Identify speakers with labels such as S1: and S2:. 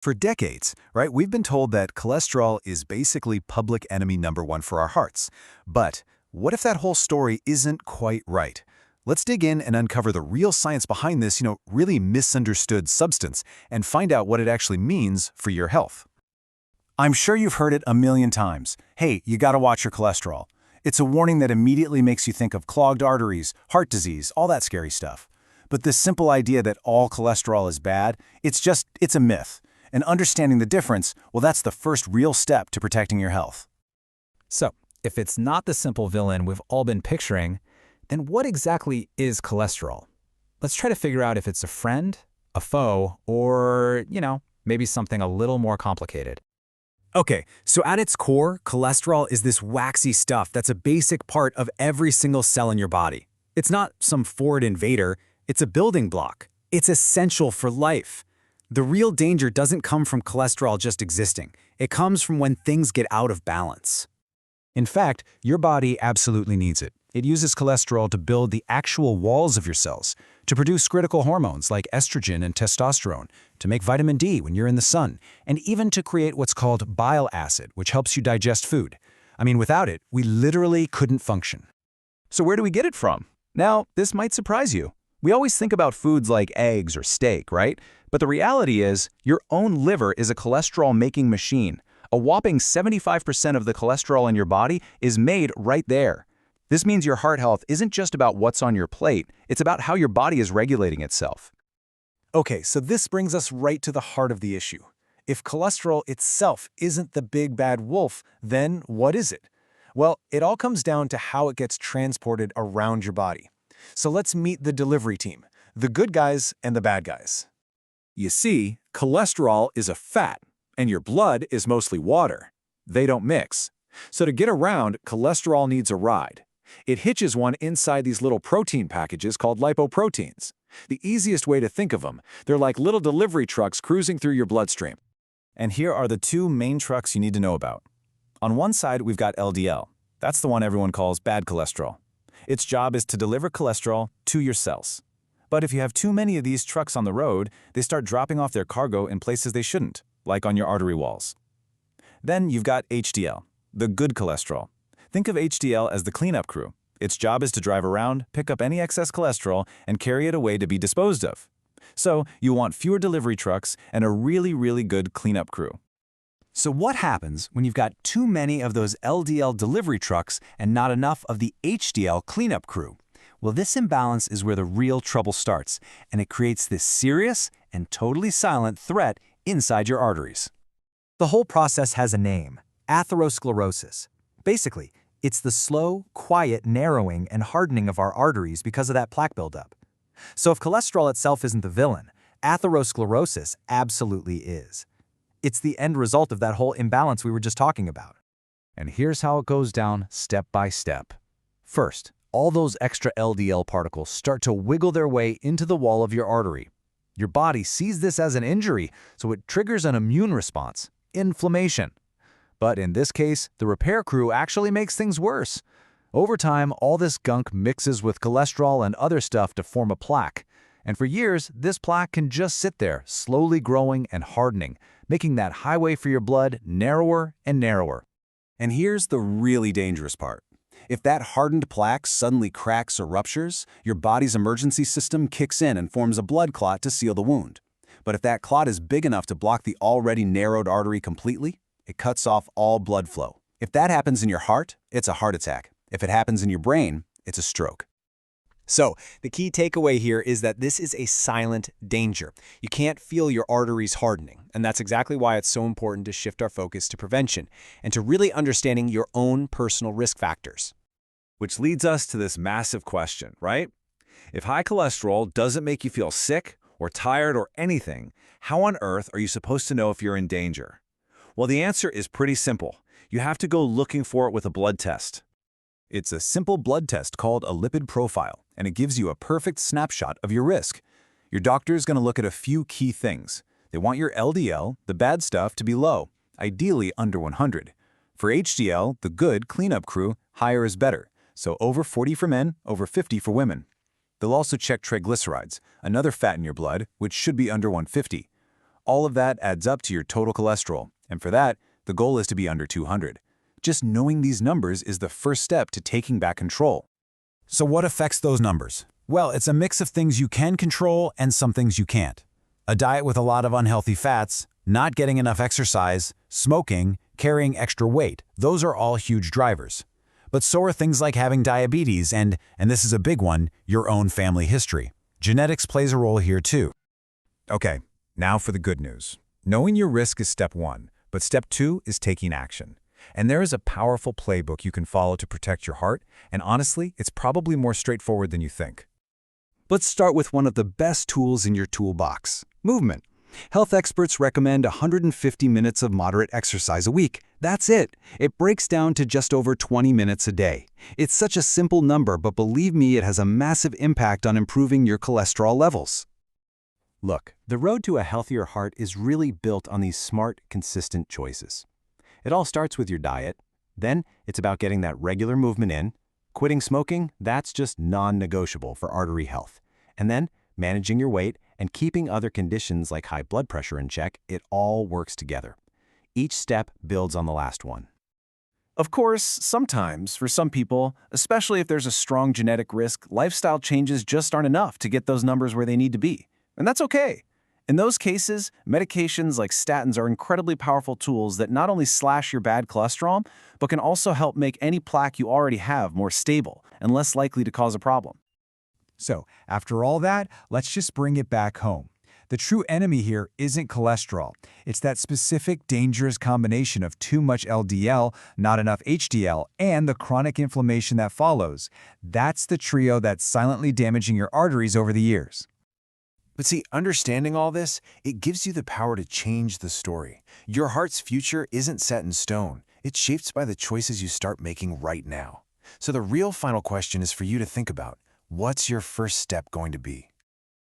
S1: For decades, right, we've been told that cholesterol is basically public enemy number one for our hearts. But what if that whole story isn't quite right? Let's dig in and uncover the real science behind this, really misunderstood substance and find out what it actually means for your health. I'm sure you've heard it a million times. Hey, you gotta watch your cholesterol. It's a warning that immediately makes you think of clogged arteries, heart disease, all that scary stuff. But this simple idea that all cholesterol is bad, it's a myth. And understanding the difference, well, that's the first real step to protecting your health.
S2: So, if it's not the simple villain we've all been picturing, then what exactly is cholesterol? Let's try to figure out if it's a friend, a foe, or, maybe something a little more complicated.
S3: Okay, so at its core, cholesterol is this waxy stuff that's a basic part of every single cell in your body. It's not some foreign invader, it's a building block. It's essential for life. The real danger doesn't come from cholesterol just existing. It comes from when things get out of balance.
S1: In fact, your body absolutely needs it. It uses cholesterol to build the actual walls of your cells, to produce critical hormones like estrogen and testosterone, to make vitamin D when you're in the sun, and even to create what's called bile acid, which helps you digest food. Without it, we literally couldn't function.
S4: So where do we get it from? Now, this might surprise you. We always think about foods like eggs or steak, right? But the reality is, your own liver is a cholesterol-making machine. A whopping 75% of the cholesterol in your body is made right there. This means your heart health isn't just about what's on your plate, it's about how your body is regulating itself.
S1: Okay, so this brings us right to the heart of the issue. If cholesterol itself isn't the big bad wolf, then what is it? Well, it all comes down to how it gets transported around your body. So let's meet the delivery team, the good guys and the bad guys.
S5: You see, cholesterol is a fat, and your blood is mostly water. They don't mix. So to get around, cholesterol needs a ride. It hitches one inside these little protein packages called lipoproteins. The easiest way to think of them, they're like little delivery trucks cruising through your bloodstream.
S1: And here are the two main trucks you need to know about. On one side, we've got LDL. That's the one everyone calls bad cholesterol. Its job is to deliver cholesterol to your cells. But if you have too many of these trucks on the road, they start dropping off their cargo in places they shouldn't, like on your artery walls. Then you've got HDL, the good cholesterol. Think of HDL as the cleanup crew. Its job is to drive around, pick up any excess cholesterol, and carry it away to be disposed of. So you want fewer delivery trucks and a really, really good cleanup crew.
S3: So what happens when you've got too many of those LDL delivery trucks and not enough of the HDL cleanup crew? Well, this imbalance is where the real trouble starts, and it creates this serious and totally silent threat inside your arteries. The whole process has a name: atherosclerosis. Basically, it's the slow, quiet narrowing and hardening of our arteries because of that plaque buildup. So if cholesterol itself isn't the villain, atherosclerosis absolutely is. It's the end result of that whole imbalance we were just talking about.
S4: And here's how it goes down step by step. First, all those extra LDL particles start to wiggle their way into the wall of your artery. Your body sees this as an injury, so it triggers an immune response, inflammation. But in this case, the repair crew actually makes things worse. Over time, all this gunk mixes with cholesterol and other stuff to form a plaque. And for years, this plaque can just sit there, slowly growing and hardening, making that highway for your blood narrower and narrower.
S1: And here's the really dangerous part. If that hardened plaque suddenly cracks or ruptures, your body's emergency system kicks in and forms a blood clot to seal the wound. But if that clot is big enough to block the already narrowed artery completely, it cuts off all blood flow. If that happens in your heart, it's a heart attack. If it happens in your brain, it's a stroke.
S3: So, the key takeaway here is that this is a silent danger. You can't feel your arteries hardening, and that's exactly why it's so important to shift our focus to prevention and to really understanding your own personal risk factors.
S5: Which leads us to this massive question, right? If high cholesterol doesn't make you feel sick or tired or anything, how on earth are you supposed to know if you're in danger? Well, the answer is pretty simple. You have to go looking for it with a blood test.
S1: It's a simple blood test called a lipid profile, and it gives you a perfect snapshot of your risk. Your doctor is going to look at a few key things. They want your LDL, the bad stuff, to be low, ideally under 100. For HDL, the good cleanup crew, higher is better, so over 40 for men, over 50 for women. They'll also check triglycerides, another fat in your blood, which should be under 150. All of that adds up to your total cholesterol, and for that, the goal is to be under 200. Just knowing these numbers is the first step to taking back control. So what affects those numbers? Well, it's a mix of things you can control and some things you can't. A diet with a lot of unhealthy fats, not getting enough exercise, smoking, carrying extra weight, those are all huge drivers. But so are things like having diabetes and this is a big one, your own family history. Genetics plays a role here too. Okay, now for the good news. Knowing your risk is step 1, but step 2 is taking action. And there is a powerful playbook you can follow to protect your heart, and honestly, it's probably more straightforward than you think.
S3: Let's start with one of the best tools in your toolbox, movement. Health experts recommend 150 minutes of moderate exercise a week. That's it. It breaks down to just over 20 minutes a day. It's such a simple number, but believe me, it has a massive impact on improving your cholesterol levels. Look, the road to a healthier heart is really built on these smart, consistent choices. It all starts with your diet. Then it's about getting that regular movement in. Quitting smoking, that's just non-negotiable for artery health. And then managing your weight and keeping other conditions like high blood pressure in check, it all works together. Each step builds on the last one.
S5: Of course, sometimes, for some people, especially if there's a strong genetic risk, lifestyle changes just aren't enough to get those numbers where they need to be. And that's okay. In those cases, medications like statins are incredibly powerful tools that not only slash your bad cholesterol, but can also help make any plaque you already have more stable and less likely to cause a problem.
S1: So, after all that, let's just bring it back home. The true enemy here isn't cholesterol. It's that specific dangerous combination of too much LDL, not enough HDL, and the chronic inflammation that follows. That's the trio that's silently damaging your arteries over the years.
S6: But see, understanding all this, it gives you the power to change the story. Your heart's future isn't set in stone. It's shaped by the choices you start making right now. So the real final question is for you to think about. What's your first step going to be?